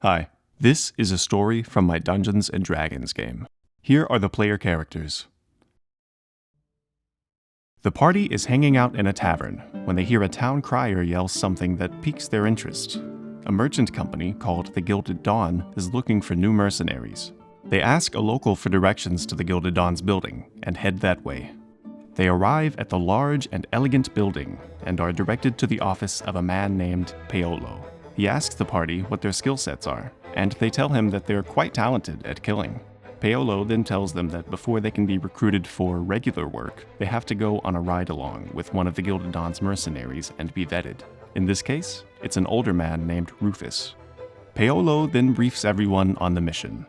Hi, this is a story from my Dungeons & Dragons game. Here are the player characters. The party is hanging out in a tavern when they hear a town crier yell something that piques their interest. A merchant company called the Gilded Dawn is looking for new mercenaries. They ask a local for directions to the Gilded Dawn's building and head that way. They arrive at the large and elegant building and are directed to the office of a man named Paolo. He asks the party what their skill sets are, and they tell him that they're quite talented at killing. Paolo then tells them that before they can be recruited for regular work, they have to go on a ride-along with one of the Gilded Dawn's mercenaries and be vetted. In this case, it's an older man named Rufus. Paolo then briefs everyone on the mission.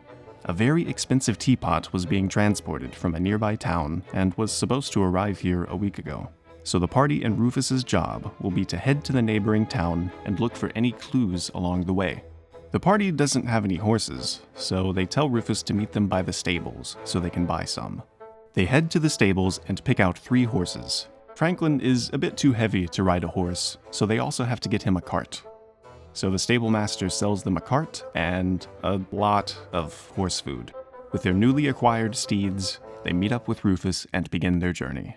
A very expensive teapot was being transported from a nearby town and was supposed to arrive here a week ago. So the party and Rufus's job will be to head to the neighboring town and look for any clues along the way. The party doesn't have any horses, so they tell Rufus to meet them by the stables so they can buy some. They head to the stables and pick out 3 horses. Franklin is a bit too heavy to ride a horse, so they also have to get him a cart. So the stable master sells them a cart and a lot of horse food. With their newly acquired steeds, they meet up with Rufus and begin their journey.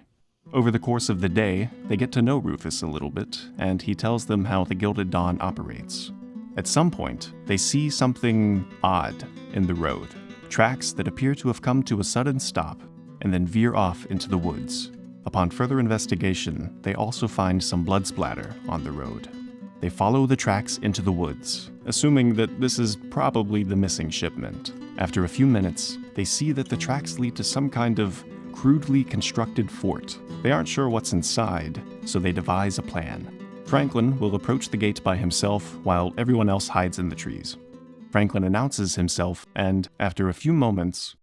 Over the course of the day, they get to know Rufus a little bit, and he tells them how the Gilded Dawn operates. At some point, they see something odd in the road, tracks that appear to have come to a sudden stop and then veer off into the woods. Upon further investigation, they also find some blood splatter on the road. They follow the tracks into the woods, assuming that this is probably the missing shipment. After a few minutes, they see that the tracks lead to some kind of crudely constructed fort. They aren't sure what's inside, so they devise a plan. Franklin will approach the gate by himself while everyone else hides in the trees. Franklin announces himself, and after a few moments,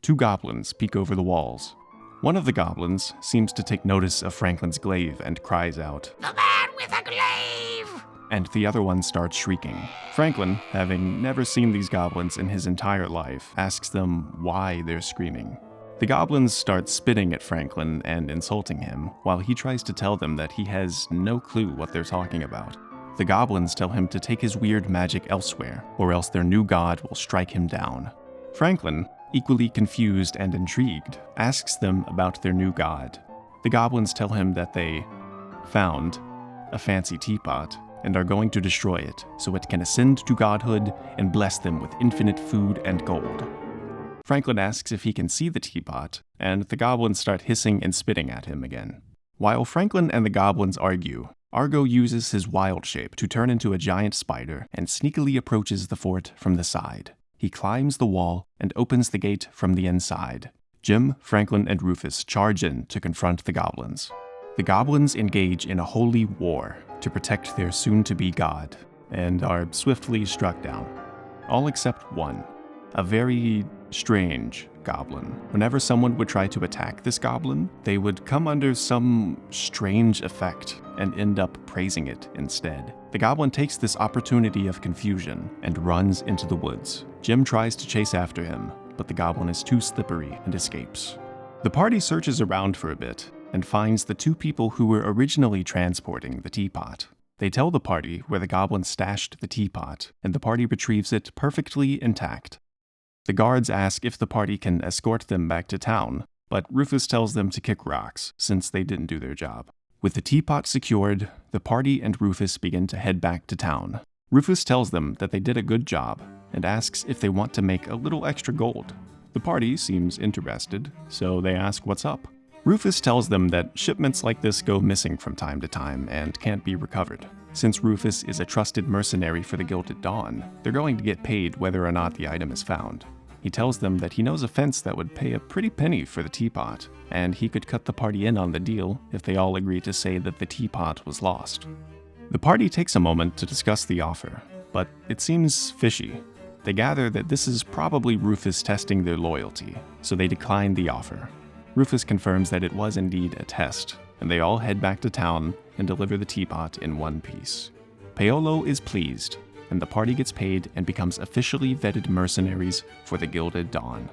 2 goblins peek over the walls. One of the goblins seems to take notice of Franklin's glaive and cries out, "The man with a glaive!" and the other one starts shrieking. Franklin, having never seen these goblins in his entire life, asks them why they're screaming. The goblins start spitting at Franklin and insulting him, while he tries to tell them that he has no clue what they're talking about. The goblins tell him to take his weird magic elsewhere, or else their new god will strike him down. Franklin, equally confused and intrigued, asks them about their new god. The goblins tell him that they found a fancy teapot and are going to destroy it so it can ascend to godhood and bless them with infinite food and gold. Franklin asks if he can see the teapot, and the goblins start hissing and spitting at him again. While Franklin and the goblins argue, Argo uses his wild shape to turn into a giant spider and sneakily approaches the fort from the side. He climbs the wall and opens the gate from the inside. Jim, Franklin, and Rufus charge in to confront the goblins. The goblins engage in a holy war to protect their soon-to-be god, and are swiftly struck down. All except one, a very strange goblin. Whenever someone would try to attack this goblin, they would come under some strange effect and end up praising it instead. The goblin takes this opportunity of confusion and runs into the woods. Jim tries to chase after him, but the goblin is too slippery and escapes. The party searches around for a bit and finds the 2 people who were originally transporting the teapot. They tell the party where the goblin stashed the teapot, and the party retrieves it perfectly intact. The guards ask if the party can escort them back to town, but Rufus tells them to kick rocks since they didn't do their job. With the teapot secured, the party and Rufus begin to head back to town. Rufus tells them that they did a good job and asks if they want to make a little extra gold. The party seems interested, so they ask what's up. Rufus tells them that shipments like this go missing from time to time and can't be recovered. Since Rufus is a trusted mercenary for the Gilded Dawn, they're going to get paid whether or not the item is found. He tells them that he knows a fence that would pay a pretty penny for the teapot, and he could cut the party in on the deal if they all agree to say that the teapot was lost. The party takes a moment to discuss the offer, but it seems fishy. They gather that this is probably Rufus testing their loyalty, so they decline the offer. Rufus confirms that it was indeed a test, and they all head back to town and deliver the teapot in one piece. Paolo is pleased, and the party gets paid and becomes officially vetted mercenaries for the Gilded Dawn.